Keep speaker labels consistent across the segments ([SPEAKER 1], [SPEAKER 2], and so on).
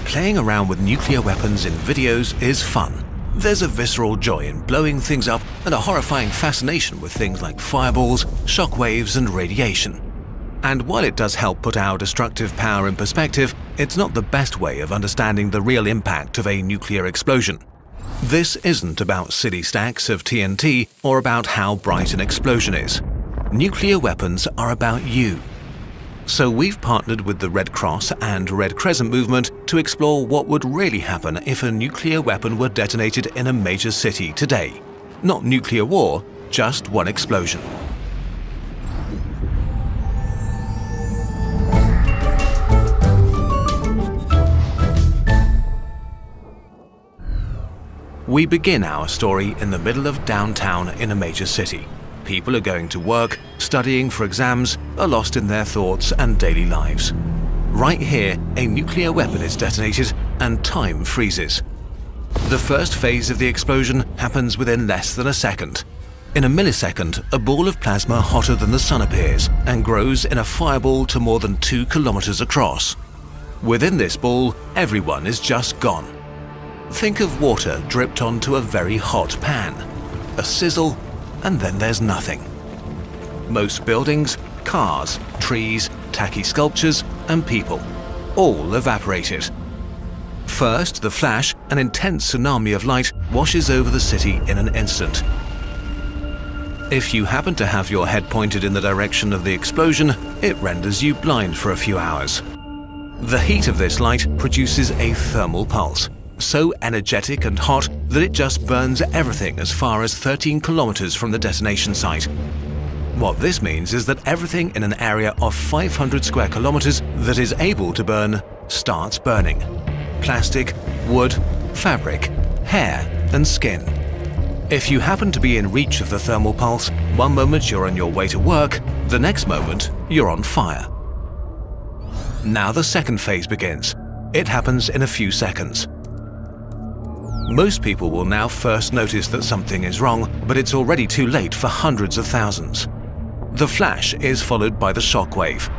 [SPEAKER 1] Playing around with nuclear weapons in videos is fun. There's a visceral joy in blowing things up and a horrifying fascination with things like fireballs, shockwaves, and radiation. And while it does help put our destructive power in perspective, it's not the best way of understanding the real impact of a nuclear explosion. This isn't about silly stacks of TNT or about how bright an explosion is. Nuclear weapons are about you. So we've partnered with the Red Cross and Red Crescent movement to explore what would really happen if a nuclear weapon were detonated in a major city today. Not nuclear war, just one explosion. We begin our story in the middle of downtown in a major city. People are going to work, studying for exams, are lost in their thoughts and daily lives. Right here, a nuclear weapon is detonated and time freezes. The first phase of the explosion happens within less than a second. In a millisecond, a ball of plasma hotter than the sun appears and grows in a fireball to more than 2 kilometers across. Within this ball, everyone is just gone. Think of water dripped onto a very hot pan. A sizzle, and then there's nothing. Most buildings, cars, trees, tacky sculptures, and people, all evaporated. First, the flash, an intense tsunami of light, washes over the city in an instant. If you happen to have your head pointed in the direction of the explosion, it renders you blind for a few hours. The heat of this light produces a thermal pulse, so energetic and hot that it just burns everything as far as 13 kilometers from the detonation site. What this means is that everything in an area of 500 square kilometers that is able to burn starts burning. Plastic, wood, fabric, hair, and skin. If you happen to be in reach of the thermal pulse, one moment you're on your way to work, the next moment you're on fire. Now the second phase begins. It happens in a few seconds. Most people will now first notice that something is wrong, but it's already too late for hundreds of thousands. The flash is followed by the shockwave.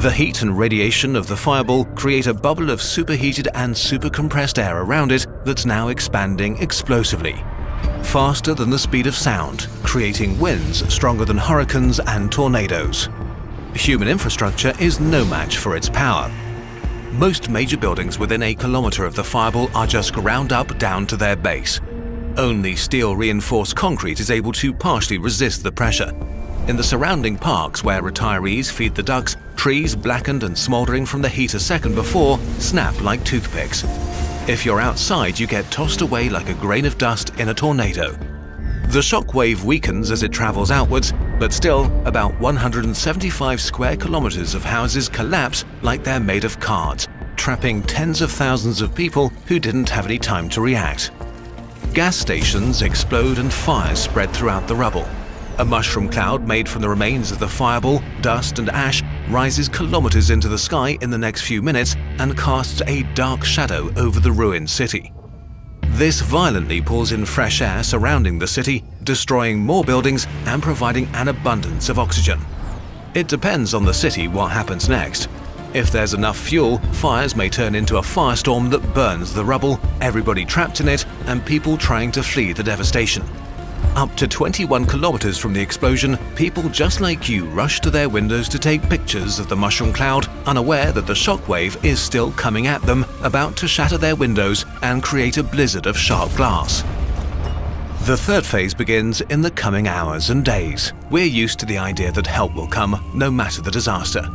[SPEAKER 1] The heat and radiation of the fireball create a bubble of superheated and supercompressed air around it that's now expanding explosively, faster than the speed of sound, creating winds stronger than hurricanes and tornadoes. Human infrastructure is no match for its power. Most major buildings within a kilometer of the fireball are just ground up down to their base. Only steel-reinforced concrete is able to partially resist the pressure. In the surrounding parks where retirees feed the ducks, trees blackened and smoldering from the heat a second before snap like toothpicks. If you're outside, you get tossed away like a grain of dust in a tornado. The shockwave weakens as it travels outwards, but still, about 175 square kilometers of houses collapse like they're made of cards, trapping tens of thousands of people who didn't have any time to react. Gas stations explode and fires spread throughout the rubble. A mushroom cloud made from the remains of the fireball, dust and ash rises kilometers into the sky in the next few minutes and casts a dark shadow over the ruined city. This violently pulls in fresh air surrounding the city, destroying more buildings and providing an abundance of oxygen. It depends on the city what happens next. If there's enough fuel, fires may turn into a firestorm that burns the rubble, everybody trapped in it, and people trying to flee the devastation. Up to 21 kilometers from the explosion, people just like you rush to their windows to take pictures of the mushroom cloud, unaware that the shockwave is still coming at them, about to shatter their windows and create a blizzard of sharp glass. The third phase begins in the coming hours and days. We're used to the idea that help will come, no matter the disaster.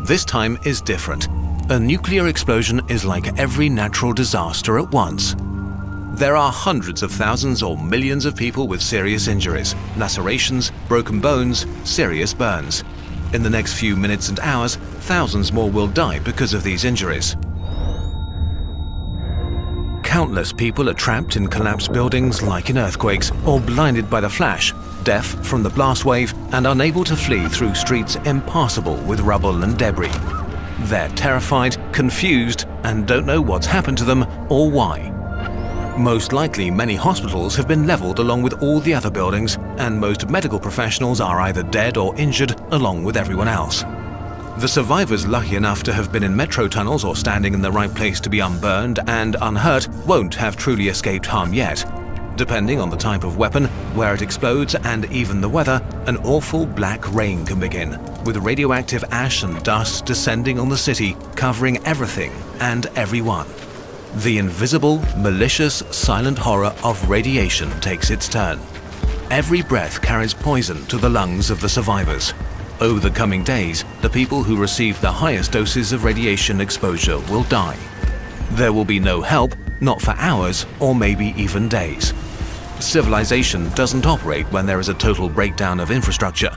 [SPEAKER 1] This time is different. A nuclear explosion is like every natural disaster at once. There are hundreds of thousands or millions of people with serious injuries, lacerations, broken bones, serious burns. In the next few minutes and hours, thousands more will die because of these injuries. Countless people are trapped in collapsed buildings like in earthquakes, or blinded by the flash, deaf from the blast wave, and unable to flee through streets impassable with rubble and debris. They're terrified, confused, and don't know what's happened to them or why. Most likely, many hospitals have been leveled along with all the other buildings, and most medical professionals are either dead or injured along with everyone else. The survivors lucky enough to have been in metro tunnels or standing in the right place to be unburned and unhurt won't have truly escaped harm yet. Depending on the type of weapon, where it explodes, and even the weather, an awful black rain can begin, with radioactive ash and dust descending on the city, covering everything and everyone. The invisible, malicious, silent horror of radiation takes its turn. Every breath carries poison to the lungs of the survivors. Over the coming days, the people who receive the highest doses of radiation exposure will die. There will be no help, not for hours or maybe even days. Civilization doesn't operate when there is a total breakdown of infrastructure.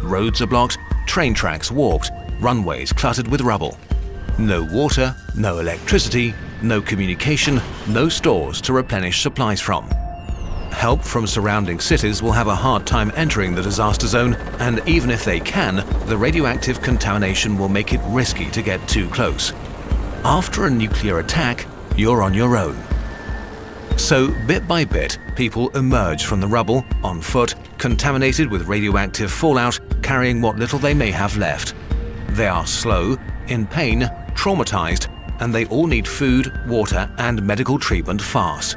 [SPEAKER 1] Roads are blocked, train tracks warped, runways cluttered with rubble. No water, no electricity, no communication, no stores to replenish supplies from. Help from surrounding cities will have a hard time entering the disaster zone, and even if they can, the radioactive contamination will make it risky to get too close. After a nuclear attack, you're on your own. So, bit by bit, people emerge from the rubble, on foot, contaminated with radioactive fallout, carrying what little they may have left. They are slow, in pain, traumatized, and they all need food, water, and medical treatment fast.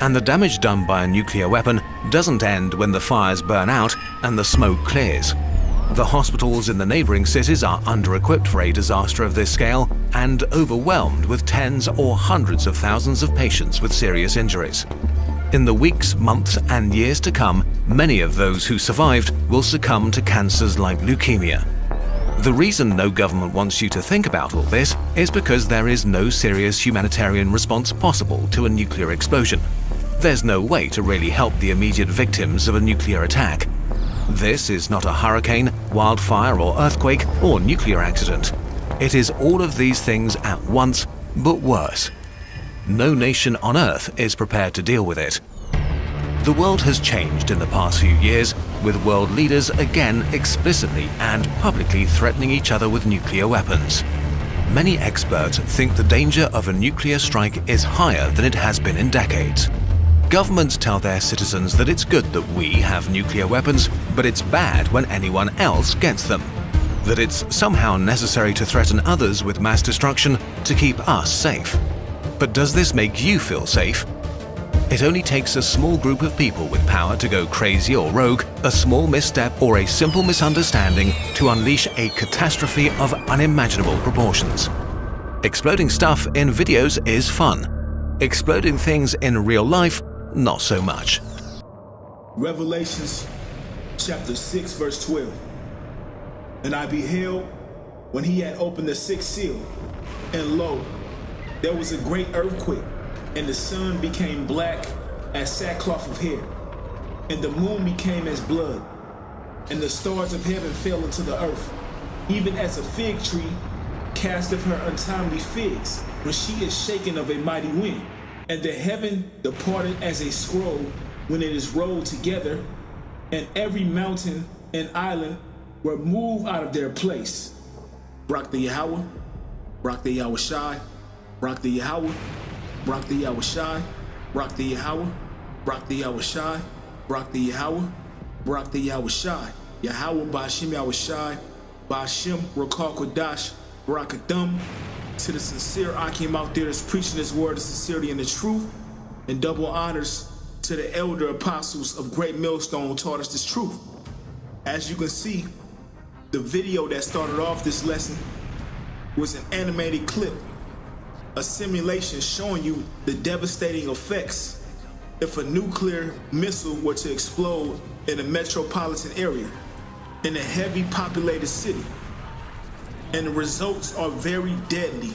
[SPEAKER 1] And the damage done by a nuclear weapon doesn't end when the fires burn out and the smoke clears. The hospitals in the neighboring cities are under-equipped for a disaster of this scale and overwhelmed with tens or hundreds of thousands of patients with serious injuries. In the weeks, months, and years to come, many of those who survived will succumb to cancers like leukemia. The reason no government wants you to think about all this is because there is no serious humanitarian response possible to a nuclear explosion. There's no way to really help the immediate victims of a nuclear attack. This is not a hurricane, wildfire, or earthquake, or nuclear accident. It is all of these things at once, but worse. No nation on Earth is prepared to deal with it. The world has changed in the past few years, with world leaders again explicitly and publicly threatening each other with nuclear weapons. Many experts think the danger of a nuclear strike is higher than it has been in decades. Governments tell their citizens that it's good that we have nuclear weapons, but it's bad when anyone else gets them. That it's somehow necessary to threaten others with mass destruction to keep us safe. But does this make you feel safe? It only takes a small group of people with power to go crazy or rogue, a small misstep or a simple misunderstanding to unleash a catastrophe of unimaginable proportions. Exploding stuff in videos is fun. Exploding things in real life, not so much.
[SPEAKER 2] Revelations chapter 6 verse 12. And I beheld when he had opened the sixth seal, and lo, there was a great earthquake, and the sun became black as sackcloth of hair, and the moon became as blood, and the stars of heaven fell into the earth, even as a fig tree casteth her untimely figs when she is shaken of a mighty wind. And the heaven departed as a scroll when it is rolled together, and every mountain and island were moved out of their place. Barak the Yahweh, Barak the Yahweh Shai, Barak the Yahweh, Barak the Yahweh Shai, Barak the Yahweh, Barak the Yahweh Shai, Barak the Yahweh, Barak the Yahweh Shai, Yahweh Ba'ashem Yahweh Shai, Ba'ashem Rakal Kodash, Barak Adam. To the sincere Akim out there that's preaching this word of sincerity and the truth, and double honors to the elder apostles of Great Millstone who taught us this truth. As you can see, the video that started off this lesson was an animated clip, a simulation showing you the devastating effects if a nuclear missile were to explode in a metropolitan area, in a heavy populated city. And the results are very deadly.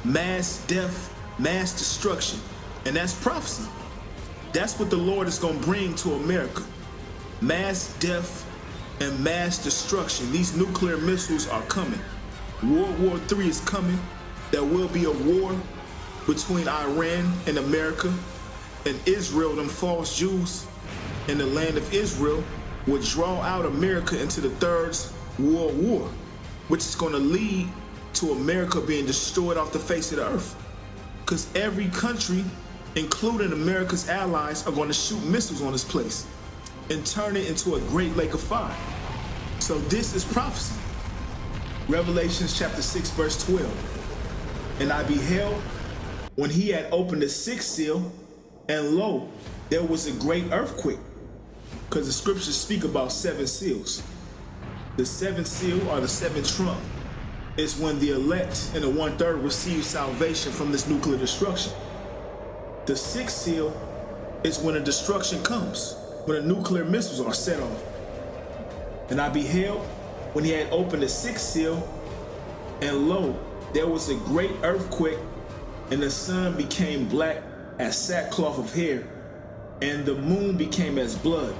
[SPEAKER 2] Mass death, mass destruction. And that's prophecy. That's what the Lord is going to bring to America. Mass death and mass destruction. These nuclear missiles are coming. World War III is coming. There will be a war between Iran and America and Israel. Them false Jews in the land of Israel will draw out America into the Third World War, which is going to lead to America being destroyed off the face of the earth. Because every country, including America's allies, are going to shoot missiles on this place and turn it into a great lake of fire. So this is prophecy. Revelation chapter 6, verse 12. And I beheld when he had opened the sixth seal, and lo, there was a great earthquake. Because the scriptures speak about seven seals. The seventh seal, or the seventh trump, is when the elect and the 1/3 receive salvation from this nuclear destruction. The sixth seal is when a destruction comes, when the nuclear missiles are set off. And I beheld when he had opened the sixth seal, and lo, there was a great earthquake, and the sun became black as sackcloth of hair, and the moon became as blood.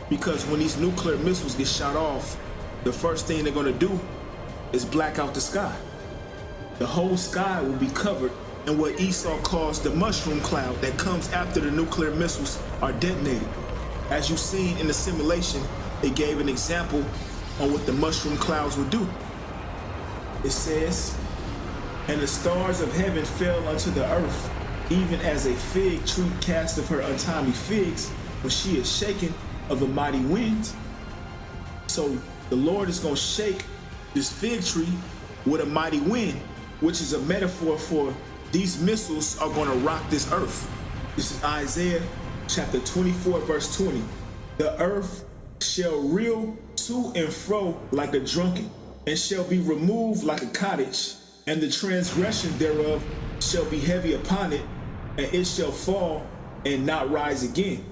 [SPEAKER 2] Because when these nuclear missiles get shot off, the first thing they're gonna do is black out the sky. The whole sky will be covered in what Esau calls the mushroom cloud that comes after the nuclear missiles are detonated. As you've seen in the simulation, it gave an example on what the mushroom clouds would do. It says, and the stars of heaven fell unto the earth, even as a fig tree casteth her untimely figs when she is shaken of a mighty wind. So the Lord is going to shake this fig tree with a mighty wind, which is a metaphor for these missiles are going to rock this earth. This is Isaiah chapter 24, verse 20. The earth shall reel to and fro like a drunken, and shall be removed like a cottage, and the transgression thereof shall be heavy upon it, and it shall fall and not rise again.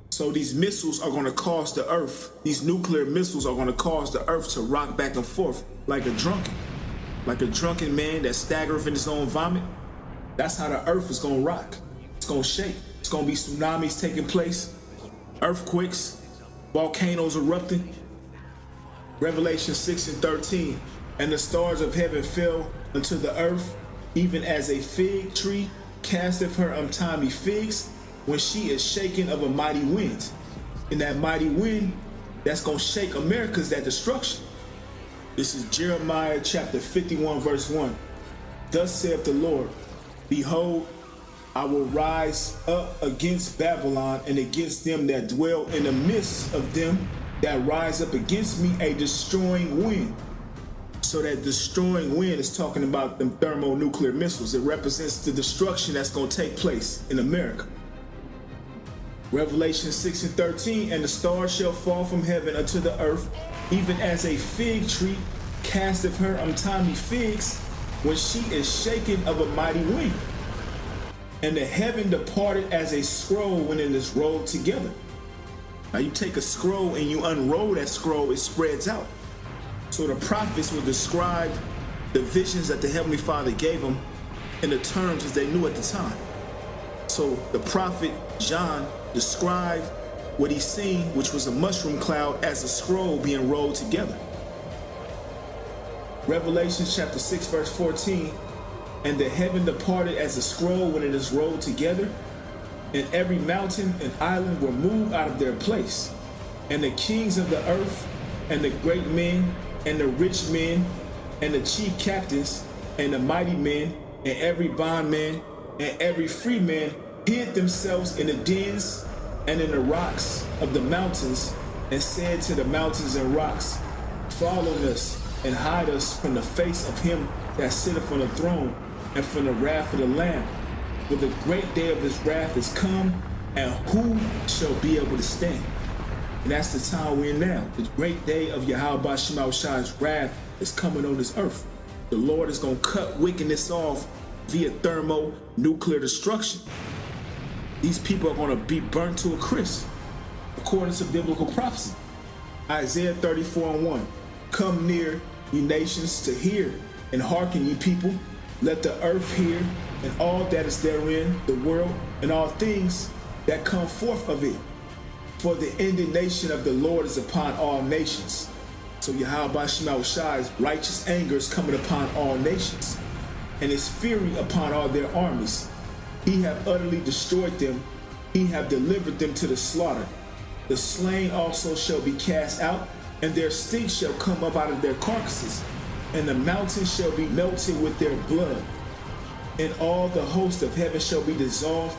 [SPEAKER 2] So these missiles are going to cause the earth, these nuclear missiles are going to cause the earth to rock back and forth like a drunken man that staggereth in his own vomit. That's how the earth is going to rock. It's going to shake. It's going to be tsunamis taking place, earthquakes, volcanoes erupting. Revelation 6 and 13. And the stars of heaven fell unto the earth, even as a fig tree casteth her untimely figs when she is shaken of a mighty wind. And that mighty wind that's going to shake America is that destruction. This is Jeremiah chapter 51, verse 1. Thus saith the Lord, behold, I will rise up against Babylon and against them that dwell in the midst of them that rise up against me, a destroying wind. So that destroying wind is talking about them thermonuclear missiles. It represents the destruction that's going to take place in America. Revelation 6 and 13, and the stars shall fall from heaven unto the earth, even as a fig tree casteth her untimely figs when she is shaken of a mighty wind. And the heaven departed as a scroll when it is rolled together. Now you take a scroll and you unroll that scroll, it spreads out. So the prophets will describe the visions that the Heavenly Father gave them in the terms as they knew at the time. So the prophet John described what he seen, which was a mushroom cloud, as a scroll being rolled together. Revelation chapter 6, verse 14. And the heaven departed as a scroll when it is rolled together, and every mountain and island were moved out of their place. And the kings of the earth, and the great men, and the rich men, and the chief captains, and the mighty men, and every bondman, and every free man hid themselves in the dens and in the rocks of the mountains, and said to the mountains and rocks, fall on us, and hide us from the face of him that sitteth on the throne, and from the wrath of the Lamb. For the great day of his wrath is come, and who shall be able to stand? And that's the time we're in now. The great day of Yahweh Shemashai's wrath is coming on this earth. The Lord is going to cut wickedness off via thermonuclear destruction. These people are going to be burnt to a crisp, according to biblical prophecy. Isaiah 34 and 1. Come near, ye nations, to hear, and hearken, ye people. Let the earth hear, and all that is therein, the world, and all things that come forth of it. For the indignation of the Lord is upon all nations. So Yahweh Shemashai's righteous anger is coming upon all nations, and his fury upon all their armies. He hath utterly destroyed them, he hath delivered them to the slaughter. The slain also shall be cast out, and their stink shall come up out of their carcasses, and the mountains shall be melted with their blood. And all the host of heaven shall be dissolved,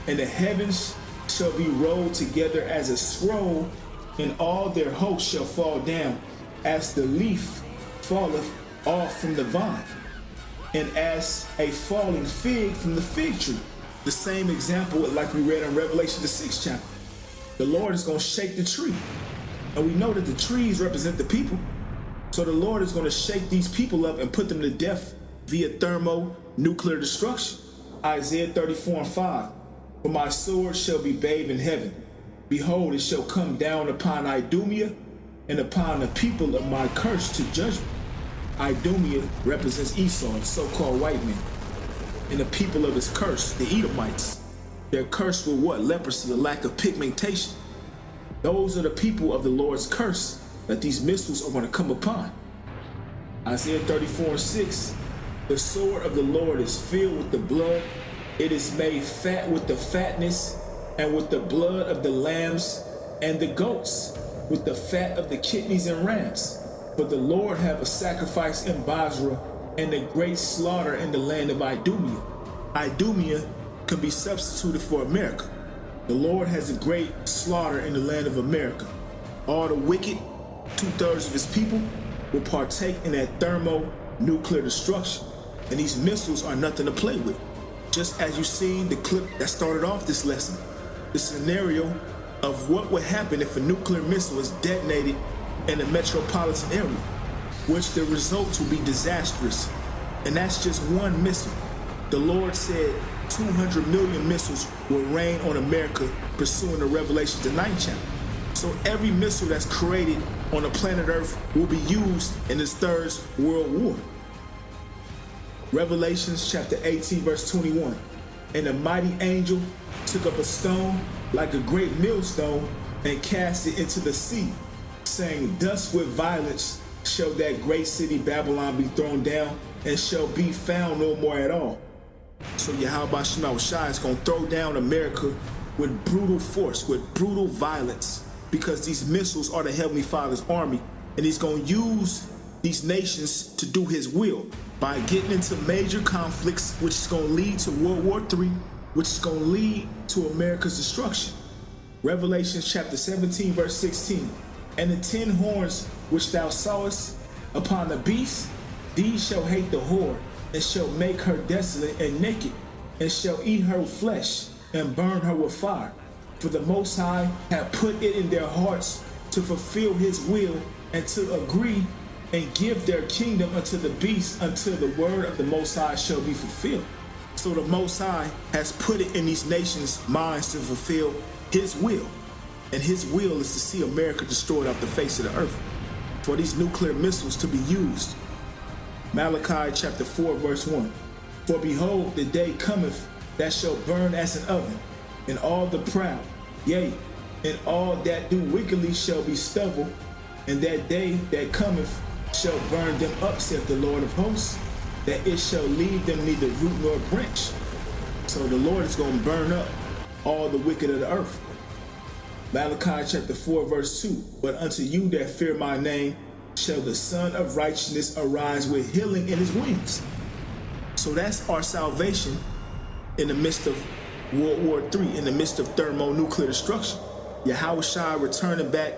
[SPEAKER 2] and the heavens shall be rolled together as a scroll, and all their hosts shall fall down, as the leaf falleth off from the vine, and as a falling fig from the fig tree. The same example like we read in Revelation the 6th chapter. The Lord is going to shake the tree. And we know that the trees represent the people. So the Lord is going to shake these people up and put them to death via thermonuclear destruction. Isaiah 34:5. For my sword shall be bathed in heaven. Behold, it shall come down upon Idumea and upon the people of my curse to judgment. Idumea represents Esau, the so-called white man. And the people of his curse, the Edomites. They're cursed with what? Leprosy, a lack of pigmentation. Those are the people of the Lord's curse that these missiles are going to come upon. Isaiah 34:6. The sword of the Lord is filled with the blood. It is made fat with the fatness and with the blood of the lambs and the goats, with the fat of the kidneys and rams. But the Lord have a sacrifice in Basra and a great slaughter in the land of Idumea. Idumea can be substituted for America. The Lord has a great slaughter in the land of America. All the wicked, 2/3 of his people, will partake in that thermonuclear destruction. And these missiles are nothing to play with. Just as you seen the clip that started off this lesson, the scenario of what would happen if a nuclear missile is detonated in a metropolitan area, which the results will be disastrous. And that's just one missile. The Lord said 200 million missiles will rain on America, pursuing the Revelation, the 9th chapter. So every missile that's created on the planet Earth will be used in this third world war. Revelations chapter 18 verse 21. And a mighty angel took up a stone like a great millstone and cast it into the sea, saying, thus with violence shall that great city Babylon be thrown down, and shall be found no more at all. So Yahweh Shema Shai is going to throw down America with brutal force, with brutal violence, because these missiles are the Heavenly Father's army, and he's going to use these nations to do his will by getting into major conflicts, which is going to lead to World War III, which is going to lead to America's destruction. Revelation chapter 17 verse 16. And the 10 horns which thou sawest upon the beast, these shall hate the whore, and shall make her desolate and naked, and shall eat her flesh, and burn her with fire. For the Most High hath put it in their hearts to fulfill his will, and to agree and give their kingdom unto the beast, until the word of the Most High shall be fulfilled. So the Most High has put it in these nations' minds to fulfill his will. And his will is to see America destroyed off the face of the earth, for these nuclear missiles to be used. Malachi chapter 4 verse 1. For behold, the day cometh that shall burn as an oven, and all the proud, yea, and all that do wickedly shall be stubble, and that day that cometh shall burn them up, saith the Lord of hosts, that it shall leave them neither root nor branch. So the Lord is going to burn up all the wicked of the earth. Malachi chapter 4 verse 2. But unto you that fear my name shall the Son of Righteousness arise with healing in his wings. So that's our salvation in the midst of World War III, in the midst of thermonuclear destruction. Yahweh Shai returning back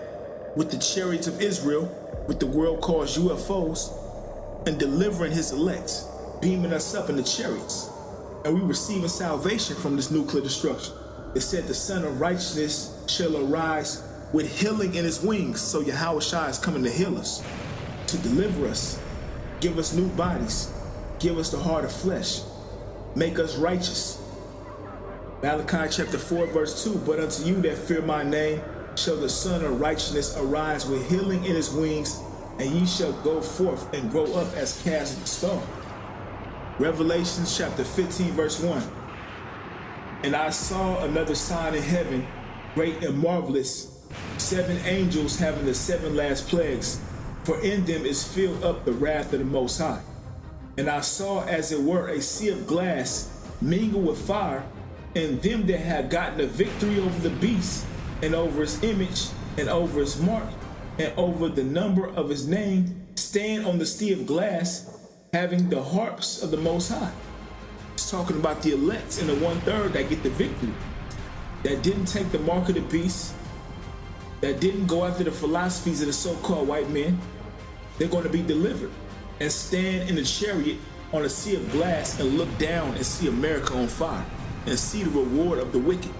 [SPEAKER 2] with the chariots of Israel, with the world calls UFOs, and delivering his elect, beaming us up in the chariots. And we receiving salvation from this nuclear destruction. It said the Son of Righteousness shall arise with healing in his wings. So Yahweh Shai is coming to heal us, to deliver us, give us new bodies, give us the heart of flesh, make us righteous. Malachi chapter 4 verse 2. But unto you that fear my name shall the Son of Righteousness arise with healing in his wings, and ye shall go forth and grow up as calves of the stone. Revelation chapter 15 verse 1. And I saw another sign in heaven, great and marvelous, 7 angels having the 7 last plagues, for in them is filled up the wrath of the Most High. And I saw as it were a sea of glass mingled with fire, and them that had gotten the victory over the beast, and over his image, and over his mark, and over the number of his name, stand on the sea of glass, having the harps of the Most High. It's talking about the elect and the 1/3 that get the victory, that didn't take the mark of the beast, that didn't go after the philosophies of the so-called white men. They're going to be delivered. and stand in a chariot on a sea of glass and look down and see America on fire and see the reward of the wicked.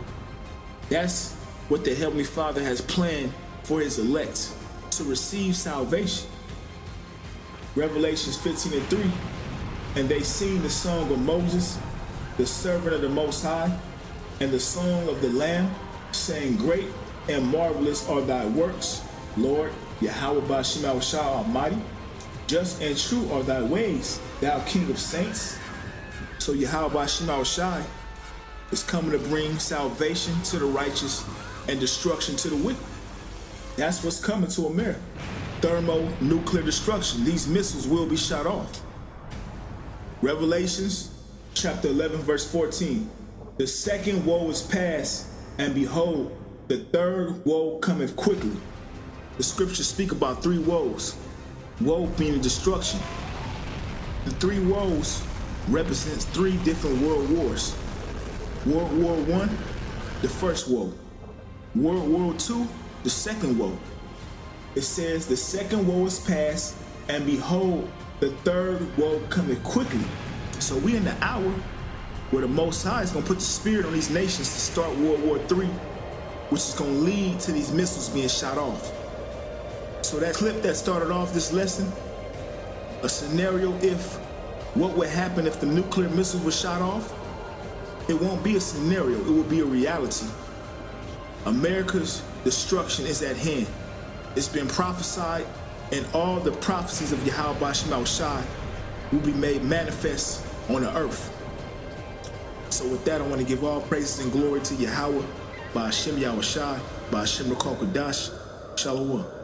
[SPEAKER 2] That's what the Heavenly Father has planned for his elect, to receive salvation. Revelations 15:3, and they sing the song of Moses, the servant of the Most High, and the song of the Lamb, saying, Great and marvelous are thy works, Lord, Yahweh Ba'ashem Yahushua Almighty. Just and true are thy ways, thou King of saints. So Yahweh Ba'ashem Yahushua is coming to bring salvation to the righteous and destruction to the wicked. That's what's coming to America. Thermonuclear destruction. These missiles will be shot off. Revelations chapter 11 verse 14. The second woe is past, and behold, the third woe cometh quickly. The scriptures speak about three woes. Woe meaning destruction. The three woes represents three different world wars. World War I, the first woe. World War II, the second woe. It says the second woe is past, and behold, the third woe cometh quickly. So we in the hour where the Most High is going to put the spirit on these nations to start World War III, which is going to lead to these missiles being shot off. So that clip that started off this lesson, a scenario if, what would happen if the nuclear missiles were shot off? It won't be a scenario, it will be a reality. America's destruction is at hand. It's been prophesied, and all the prophecies of Yahweh Ba'ashem Yahushua will be made manifest on the earth. So with that, I want to give all praises and glory to Yahweh Ba'ashem Yahushua, Ba'ashem Rakal Kodash, Shalom.